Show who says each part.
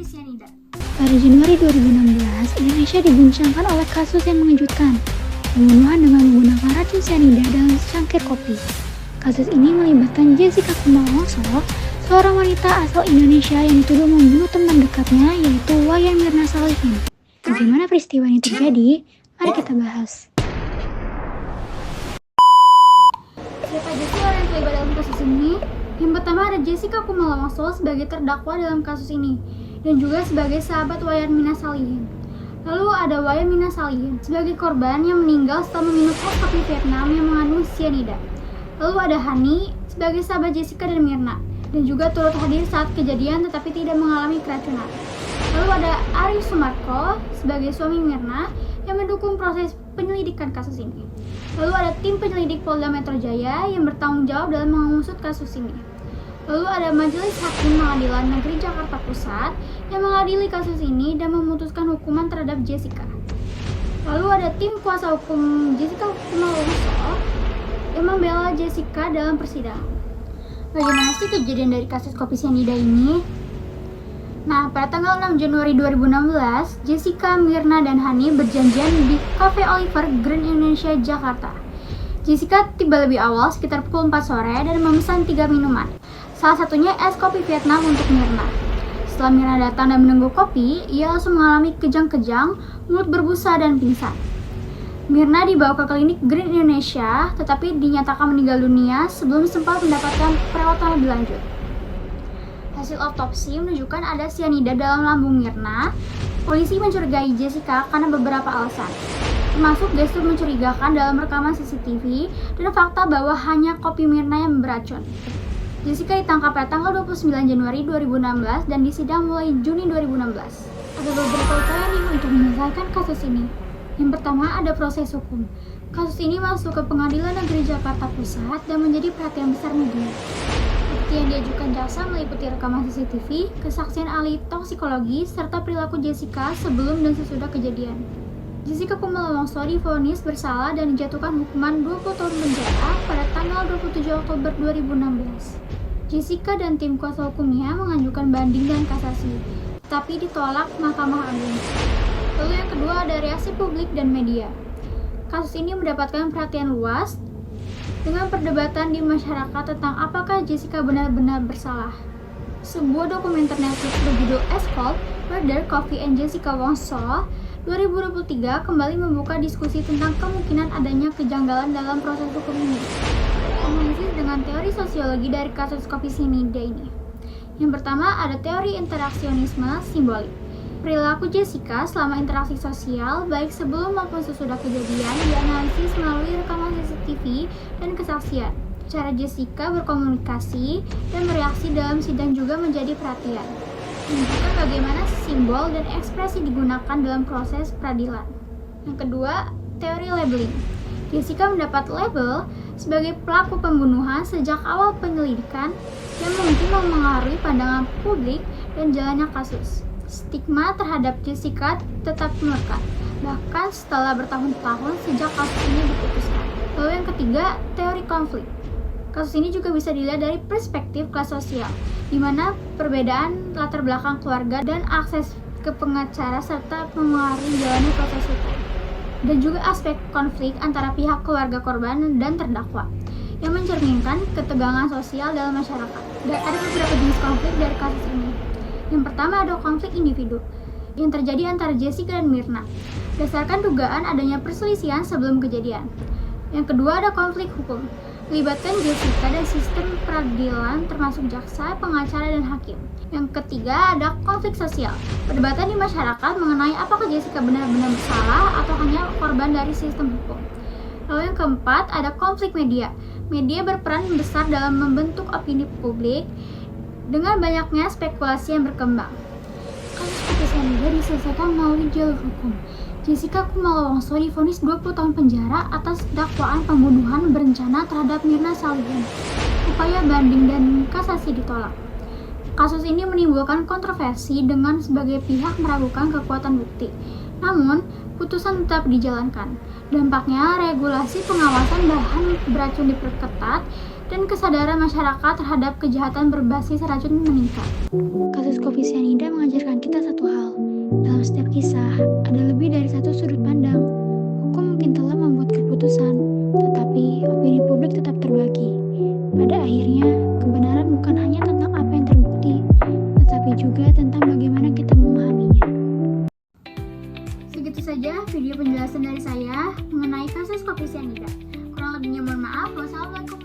Speaker 1: kopi sianida.
Speaker 2: Pada Januari 2016, Indonesia diguncangkan oleh kasus yang mengejutkan, pembunuhan dengan menggunakan racun sianida dalam secangkir kopi. Kasus ini melibatkan Jessica Kumala Wongso, seorang wanita asal Indonesia yang dituduh membunuh teman dekatnya, yaitu Wayan Mirna Salihin. Bagaimana peristiwa ini terjadi? Mari kita bahas.
Speaker 1: Siapa aja sih orang yang terlibat dalam kasus ini? Yang pertama ada Jessica Kumala Wongso sebagai terdakwa dalam kasus ini, dan juga sebagai sahabat Wayan Mirna Salihin. Lalu ada Wayan Mirna Salihin sebagai korban yang meninggal setelah meminum es kopi Vietnam yang mengandung sianida. Lalu ada Hani sebagai sahabat Jessica dan Mirna, dan juga turut hadir saat kejadian tetapi tidak mengalami keracunan. Lalu ada Arif Sumarko sebagai suami Mirna yang mendukung proses penyelidikan kasus ini. Lalu ada tim penyelidik Polda Metro Jaya yang bertanggung jawab dalam mengusut kasus ini. Lalu ada Majelis Hakim Pengadilan Negeri Jakarta Pusat yang mengadili kasus ini dan memutuskan hukuman terhadap Jessica. Lalu ada tim kuasa hukum Jessica Kumala Wongso yang membela Jessica dalam persidangan. Bagaimana sih kejadian dari kasus kopi sianida ini? Nah, pada tanggal 6 Januari 2016, Jessica, Mirna, dan Hani berjanjian di Cafe Oliver Grand Indonesia, Jakarta. Jessica tiba lebih awal sekitar pukul 4 sore dan memesan 3 minuman. Salah satunya es kopi Vietnam untuk Mirna. Setelah Mirna datang dan menunggu kopi, ia langsung mengalami kejang-kejang, mulut berbusa, dan pingsan. Mirna dibawa ke klinik Grand Indonesia, tetapi dinyatakan meninggal dunia sebelum sempat mendapatkan perawatan lebih lanjut. Hasil otopsi menunjukkan ada sianida dalam lambung Mirna. Polisi mencurigai Jessica karena beberapa alasan, termasuk gestur mencurigakan dalam rekaman CCTV dan fakta bahwa hanya kopi Mirna yang beracun. Jessica ditangkap pada tanggal 29 Januari 2016 dan disidang mulai Juni 2016. Ada beberapa upaya untuk menyelesaikan kasus ini. Yang pertama ada proses hukum. Kasus ini masuk ke Pengadilan Negeri Jakarta Pusat dan menjadi perhatian besar media. Bukti yang diajukan jaksa meliputi rekaman CCTV, kesaksian ahli toksikologi, serta perilaku Jessica sebelum dan sesudah kejadian. Jessica Kumala Wongso divonis bersalah dan dijatuhkan hukuman 20 tahun penjara pada tanggal 27 Oktober 2016. Jessica dan tim kuasa hukumnya mengajukan banding dan kasasi, tapi ditolak Mahkamah Agung. Lalu yang kedua ada reaksi publik dan media. Kasus ini mendapatkan perhatian luas dengan perdebatan di masyarakat tentang apakah Jessica benar-benar bersalah. Sebuah dokumenter Netflix berjudul Ice Cold: Murder, Coffee and Jessica Wongso 2023 kembali membuka diskusi tentang kemungkinan adanya kejanggalan dalam proses hukum ini. Analisis dengan teori sosiologi dari kasus kopi sianida ini. Yang pertama ada teori interaksionisme simbolik. Perilaku Jessica selama interaksi sosial, baik sebelum maupun sesudah kejadian, dianalisis melalui rekaman CCTV dan kesaksian. Cara Jessica berkomunikasi dan bereaksi dalam sidang juga menjadi perhatian. Menunjukkan bagaimana simbol dan ekspresi digunakan dalam proses peradilan. Yang kedua, teori labeling. Jessica mendapat label sebagai pelaku pembunuhan sejak awal penyelidikan yang mungkin mempengaruhi pandangan publik dan jalannya kasus. Stigma terhadap Jessica tetap melekat, bahkan setelah bertahun-tahun sejak kasus ini diputuskan. Lalu yang ketiga, teori konflik. Kasus ini juga bisa dilihat dari perspektif kelas sosial, di mana perbedaan latar belakang keluarga dan akses ke pengacara serta mempengaruhi jalannya proses hukum. Dan juga aspek konflik antara pihak keluarga korban dan terdakwa, yang mencerminkan ketegangan sosial dalam masyarakat. Dan ada beberapa jenis konflik dari kasus ini. Yang pertama ada konflik individu yang terjadi antara Jessica dan Mirna berdasarkan dugaan adanya perselisihan sebelum kejadian. Yang kedua ada konflik hukum, melibatkan Jessica dan sistem peradilan termasuk jaksa, pengacara, dan hakim. Yang ketiga ada konflik sosial, perdebatan di masyarakat mengenai apakah Jessica benar-benar bersalah atau hanya korban dari sistem hukum. Lalu yang keempat ada konflik media. Media berperan besar dalam membentuk opini publik dengan banyaknya spekulasi yang berkembang. Kasus kopi sianida diselesaikan melalui jalur hukum. Jessica Kumala Wongso divonis 20 tahun penjara atas dakwaan pembunuhan berencana terhadap Mirna Salihin. Upaya banding dan kasasi ditolak. Kasus ini menimbulkan kontroversi dengan sebagai pihak meragukan kekuatan bukti. Namun, putusan tetap dijalankan. Dampaknya, regulasi pengawasan bahan beracun diperketat dan kesadaran masyarakat terhadap kejahatan berbasis racun meningkat.
Speaker 2: Kasus kopi sianida mengajarkan kita satu hal. Dalam setiap kisah, ada lebih dari satu sudut pandang. Hukum mungkin telah membuat keputusan, tetapi opini publik tetap terbagi. Pada akhirnya, kebenaran bukan hanya tentang apa yang terbukti, tetapi juga tentang bagaimana kita memahaminya.
Speaker 1: Segitu saja video penjelasan dari saya mengenai kasus kopi sianida. Kurang lebihnya mohon maaf. Wassalamualaikum